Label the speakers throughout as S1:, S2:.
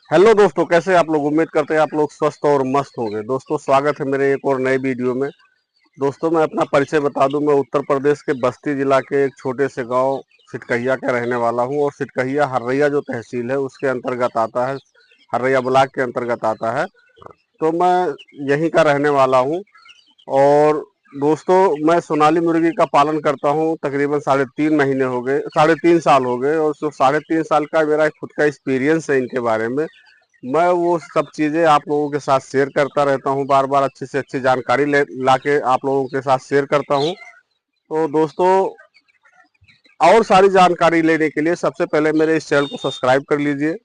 S1: Hello दोस्तों, कैसे आप लोग। उम्मीद करते हैं आप लोग स्वस्थ और मस्त होंगे। दोस्तों, स्वागत है मेरे एक और नए वीडियो में। दोस्तों, मैं अपना परिचय बता दूं। मैं उत्तर प्रदेश के बस्ती जिला के एक छोटे से गांव सिटकहिया का रहने वाला हूं और सिटकहिया हर्रैया जो तहसील है उसके अंतर्गत आता है। हर्रैया ब्लॉक के अंतर्गत आता है। तो मैं यहीं का रहने वाला हूं। और दोस्तों, मैं सोनाली मुर्गी का पालन करता हूं। तकरीबन 3.5 महीने हो गए, 3.5 साल हो गए। और जो 3.5 साल का मेरा खुद का एक्सपीरियंस है इनके बारे में, मैं वो सब चीज़ें आप लोगों के साथ शेयर करता रहता हूँ। बार बार अच्छी से अच्छी जानकारी ला के आप लोगों के साथ शेयर करता हूँ। तो दोस्तों, और सारी जानकारी लेने के लिए सबसे पहले मेरे इस चैनल को सब्सक्राइब कर लीजिए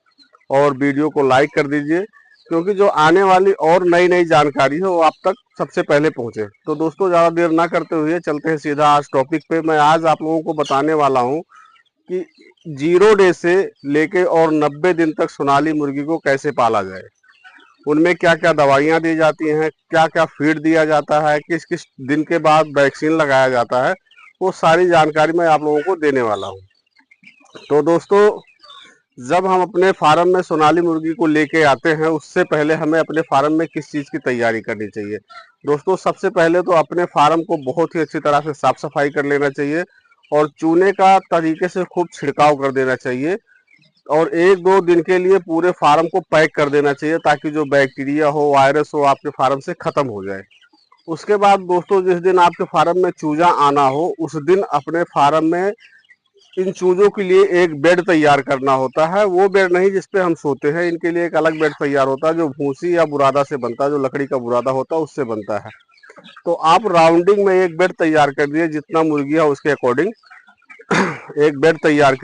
S1: और वीडियो को लाइक कर दीजिए, क्योंकि जो आने वाली और नई नई जानकारी है वो आप तक सबसे पहले पहुंचे। तो दोस्तों, ज़्यादा देर ना करते हुए चलते हैं सीधा आज टॉपिक पे। मैं आज आप लोगों को बताने वाला हूँ कि 0 डे से लेके और 90 दिन तक सोनाली मुर्गी को कैसे पाला जाए। उनमें क्या क्या दवाइयाँ दी जाती हैं, क्या क्या फीड दिया जाता है, किस किस दिन के बाद वैक्सीन लगाया जाता है, वो सारी जानकारी मैं आप लोगों को देने वाला हूँ। तो दोस्तों, जब हम अपने फार्म में सोनाली मुर्गी को लेके आते हैं, उससे पहले हमें अपने फार्म में किस चीज़ की तैयारी करनी चाहिए। दोस्तों, सबसे पहले तो अपने फार्म को बहुत ही अच्छी तरह से साफ सफाई कर लेना चाहिए और चूने का तरीके से खूब छिड़काव कर देना चाहिए। और 1-2 दिन के लिए पूरे फार्म को पैक कर देना चाहिए, ताकि जो बैक्टीरिया हो, वायरस हो, आपके फार्म से खत्म हो जाए। उसके बाद दोस्तों, जिस दिन आपके फार्म में चूजा आना हो, उस दिन अपने फार्म में इन चूजों के लिए एक बेड तैयार करना होता है। वो बेड नहीं जिसपे हम सोते हैं, इनके लिए एक अलग बेड तैयार होता है जो भूसी या बुरादा से बनता है, जो लकड़ी का बुरादा होता है उससे बनता है। तो आप राउंडिंग में एक बेड तैयार कर दिए, जितना मुर्गी है उसके अकॉर्डिंग एक बेड तैयार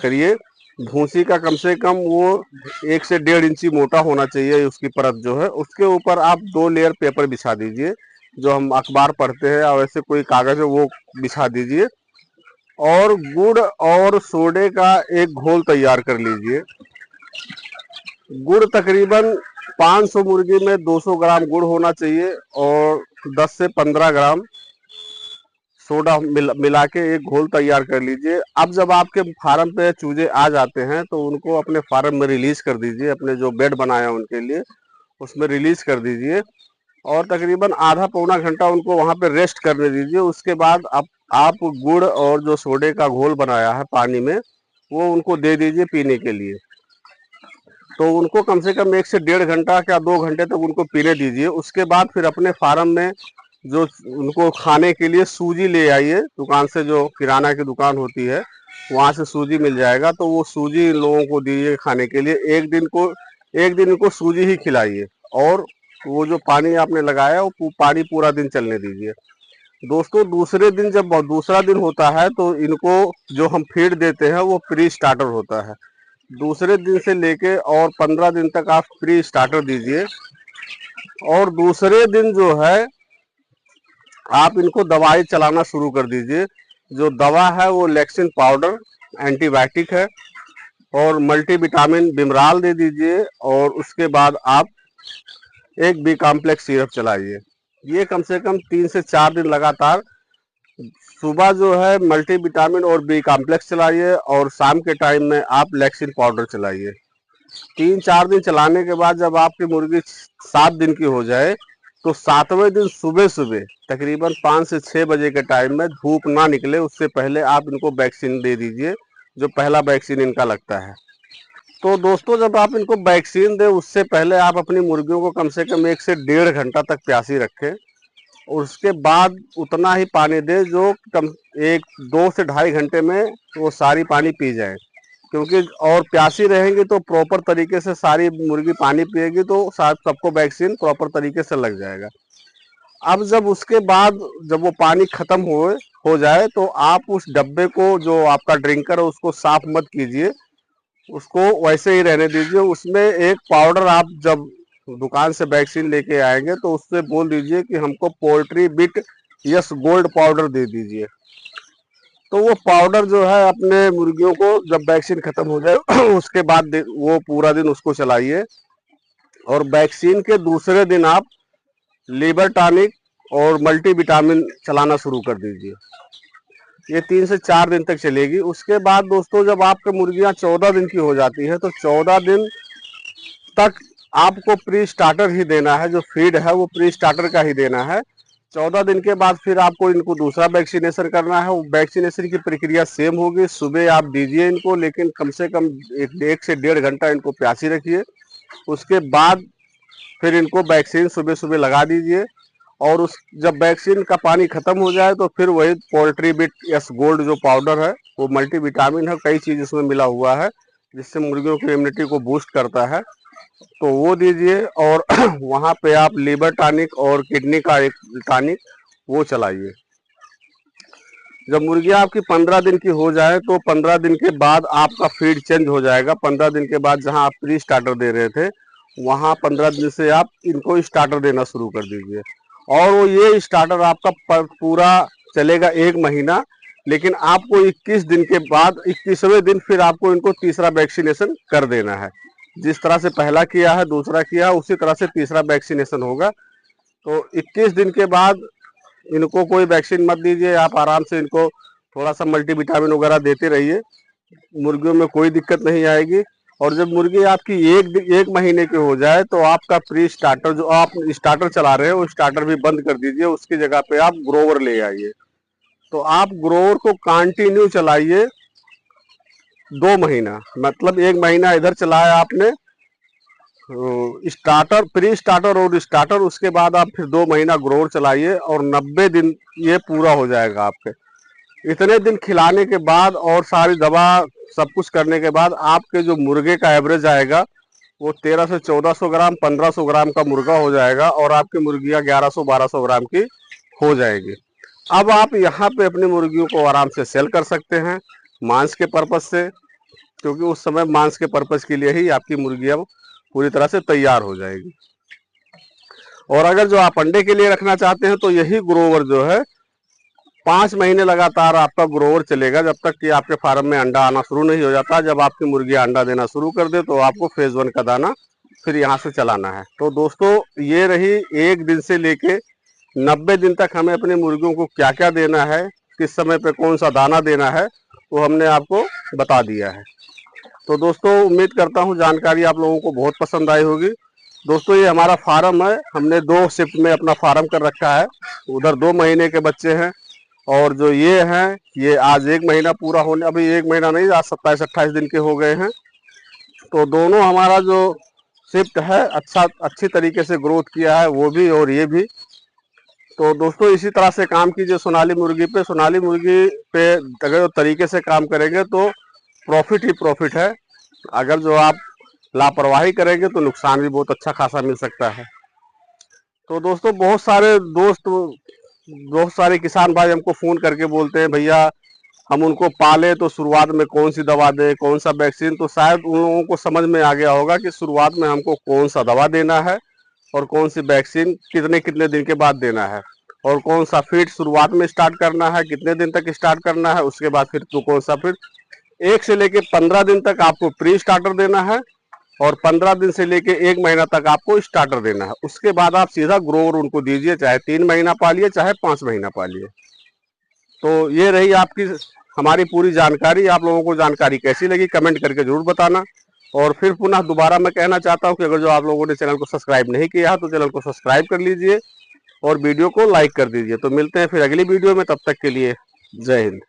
S1: करिए। भूसी का कम से कम वो 1 से 1.5 इंची मोटा होना चाहिए उसकी परत जो है। उसके ऊपर आप 2 लेयर पेपर बिछा दीजिए, जो हम अखबार पढ़ते हैं, और ऐसे कोई कागज है वो बिछा दीजिए। और गुड़ और सोडे का एक घोल तैयार कर लीजिए। गुड़ तकरीबन 500 मुर्गी में 200 ग्राम गुड़ होना चाहिए और 10 से 15 ग्राम सोडा मिला के एक घोल तैयार कर लीजिए। अब जब आपके फार्म पे चूजे आ जाते हैं तो उनको अपने फार्म में रिलीज कर दीजिए। अपने जो बेड बनाया उनके लिए उसमें रिलीज कर दीजिए और तकरीबन आधा पौना घंटा उनको वहां पे रेस्ट करने दीजिए। उसके बाद आप गुड़ और जो सोडे का घोल बनाया है पानी में, वो उनको दे दीजिए पीने के लिए। तो उनको कम से कम 1 से 1.5 घंटा या 2 घंटे तक उनको पीने दीजिए। उसके बाद फिर अपने फार्म में जो उनको खाने के लिए सूजी ले आइए दुकान से, जो किराना की दुकान होती है वहां से सूजी मिल जाएगा। तो वो सूजी इन लोगों को दीजिए खाने के लिए। एक दिन इनको सूजी ही खिलाइए और वो जो पानी आपने लगाया वो पानी पूरा दिन चलने दीजिए। दोस्तों, दूसरे दिन जब दूसरा दिन होता है तो इनको जो हम फीड देते हैं वो प्री स्टार्टर होता है। दूसरे दिन से लेके और 15 दिन तक आप प्री स्टार्टर दीजिए। और दूसरे दिन जो है आप इनको दवाई चलाना शुरू कर दीजिए। जो दवा है वो लेक्सिन पाउडर एंटीबायोटिक है और मल्टीविटामिन बिमराल दे दीजिए। और उसके बाद आप एक बी कॉम्प्लेक्स सिरप चलाइए। ये कम से कम 3 से 4 दिन लगातार सुबह जो है मल्टीविटामिन और बी कॉम्प्लेक्स चलाइए और शाम के टाइम में आप लेक्सिन पाउडर चलाइए। 3-4 दिन चलाने के बाद जब आपकी मुर्गी 7 दिन की हो जाए तो 7वें दिन सुबह सुबह तकरीबन 5 से 6 बजे के टाइम में, धूप ना निकले उससे पहले, आप इनको वैक्सीन दे दीजिए, जो पहला वैक्सीन इनका लगता है। तो दोस्तों, जब आप इनको वैक्सीन दें उससे पहले आप अपनी मुर्गियों को कम से कम 1 से 1.5 घंटा तक प्यासी रखें। और उसके बाद उतना ही पानी दें जो कम 2 से ढाई घंटे में वो सारी पानी पी जाए। क्योंकि और प्यासी रहेंगी तो प्रॉपर तरीके से सारी मुर्गी पानी पिएगी तो शायद सबको वैक्सीन प्रॉपर तरीके से लग जाएगा। अब जब उसके बाद जब वो पानी खत्म हो जाए तो आप उस डब्बे को, जो आपका ड्रिंकर है, उसको साफ मत कीजिए, उसको वैसे ही रहने दीजिए। उसमें एक पाउडर, आप जब दुकान से वैक्सीन लेके आएंगे तो उससे बोल दीजिए कि हमको poultry bit yes gold powder दे दीजिए। तो वो पाउडर जो है अपने मुर्गियों को जब वैक्सीन खत्म हो जाए उसके बाद वो पूरा दिन उसको चलाइए। और वैक्सीन के दूसरे दिन आप लीवर टॉनिक और मल्टीविटामिन चलाना शुरू कर दीजिए। ये 3 से 4 दिन तक चलेगी। उसके बाद दोस्तों, जब आपकी मुर्गियां 14 दिन की हो जाती है तो 14 दिन तक आपको प्री स्टार्टर ही देना है। जो फीड है वो प्री स्टार्टर का ही देना है। 14 दिन के बाद फिर आपको इनको दूसरा वैक्सीनेशन करना है। वो वैक्सीनेशन की प्रक्रिया सेम होगी। सुबह आप दीजिए इनको, लेकिन कम से कम 1 से 1.5 घंटा इनको प्यासी रखिए। उसके बाद फिर इनको वैक्सीन सुबह सुबह लगा दीजिए। और उस जब वैक्सीन का पानी खत्म हो जाए तो फिर वही पोल्ट्री बिट एस गोल्ड जो पाउडर है, वो मल्टीविटामिन है, कई चीज इसमें मिला हुआ है जिससे मुर्गियों की इम्यूनिटी को बूस्ट करता है, तो वो दीजिए। और वहाँ पे आप लीवर टॉनिक और किडनी का एक टॉनिक वो चलाइए। जब मुर्गियां आपकी 15 दिन की हो जाए तो 15 दिन के बाद आपका फीड चेंज हो जाएगा। 15 दिन के बाद जहां आप प्री स्टार्टर दे रहे थे, वहां 15 दिन से आप इनको स्टार्टर देना शुरू कर दीजिए। और वो ये स्टार्टर आपका पूरा चलेगा 1 महीना। लेकिन आपको 21 दिन के बाद 21वें दिन फिर आपको इनको तीसरा वैक्सीनेशन कर देना है। जिस तरह से पहला किया है, दूसरा किया है, उसी तरह से तीसरा वैक्सीनेशन होगा। तो 21 दिन के बाद इनको कोई वैक्सीन मत दीजिए, आप आराम से इनको थोड़ा सा मल्टीविटामिन वगैरह देते रहिए। मुर्गियों में कोई दिक्कत नहीं आएगी। और जब मुर्गी आपकी एक महीने की हो जाए तो आपका प्री स्टार्टर जो आप स्टार्टर चला रहे हैं वो स्टार्टर भी बंद कर दीजिए। उसकी जगह पे आप ग्रोवर ले आइए। तो आप ग्रोवर को कंटिन्यू चलाइए 2 महीना, मतलब 1 महीना इधर चलाया आपने स्टार्टर, प्री स्टार्टर और स्टार्टर, उसके बाद आप फिर 2 महीना ग्रोवर चलाइए और 90 दिन ये पूरा हो जाएगा आपके। इतने दिन खिलाने के बाद और सारी दवा सब कुछ करने के बाद आपके जो मुर्गे का एवरेज आएगा वो 1300 से 1400 ग्राम 1500 ग्राम का मुर्गा हो जाएगा और आपकी मुर्गियां 1100-1200 ग्राम की हो जाएगी। अब आप यहाँ पे अपनी मुर्गियों को आराम से सेल कर सकते हैं मांस के पर्पज से, क्योंकि उस समय मांस के पर्पज के लिए ही आपकी मुर्गियां पूरी तरह से तैयार हो जाएगी। और अगर जो आप अंडे के लिए रखना चाहते हैं तो यही ग्रोवर जो है 5 महीने लगातार आपका ग्रोवर चलेगा, जब तक कि आपके फार्म में अंडा आना शुरू नहीं हो जाता। जब आपकी मुर्गियां अंडा देना शुरू कर दे तो आपको फेज 1 का दाना फिर यहाँ से चलाना है। तो दोस्तों ये रही 1 दिन से लेके 90 दिन तक हमें अपनी मुर्गियों को क्या क्या देना है, किस समय पे कौन सा दाना देना है, वो हमने आपको बता दिया है। तो दोस्तों उम्मीद करता हूँ जानकारी आप लोगों को बहुत पसंद आई होगी। दोस्तों ये हमारा फार्म है, हमने 2 शिफ्ट में अपना फार्म कर रखा है। उधर 2 महीने के बच्चे हैं और जो ये हैं ये आज 1 महीना पूरा होने, अभी 1 महीना नहीं, आज 27-28 दिन के हो गए हैं। तो दोनों हमारा जो शिफ्ट है अच्छी तरीके से ग्रोथ किया है, वो भी और ये भी। तो दोस्तों इसी तरह से काम कीजिए सोनाली मुर्गी पे। सोनाली मुर्गी पे अगर तरीके से काम करेंगे तो प्रॉफिट ही प्रॉफिट है। अगर जो आप लापरवाही करेंगे तो नुकसान भी बहुत अच्छा खासा मिल सकता है। तो दोस्तों बहुत सारे किसान भाई हमको फोन करके बोलते हैं भैया हम उनको पाले तो शुरुआत में कौन सी दवा दे, कौन सा वैक्सीन। तो शायद उन लोगों को समझ में आ गया होगा कि शुरुआत में हमको कौन सा दवा देना है और कौन सी वैक्सीन कितने कितने दिन के बाद देना है, और कौन सा फीड शुरुआत में स्टार्ट करना है, कितने दिन तक स्टार्ट करना है, उसके बाद फिर तो कौन सा फीड। 1 से लेके 15 दिन तक आपको प्री स्टार्टर देना है और 15 दिन से लेके 1 महीना तक आपको स्टार्टर देना है। उसके बाद आप सीधा ग्रोवर उनको दीजिए, चाहे 3 महीना पालिए चाहे 5 महीना पालिए। तो ये रही आपकी हमारी पूरी जानकारी। आप लोगों को जानकारी कैसी लगी कमेंट करके जरूर बताना। और फिर पुनः दोबारा मैं कहना चाहता हूँ कि अगर जो आप लोगों ने चैनल को सब्सक्राइब नहीं किया है तो चैनल को सब्सक्राइब कर लीजिए और वीडियो को लाइक कर दीजिए। तो मिलते हैं फिर अगली वीडियो में, तब तक के लिए जय हिंद।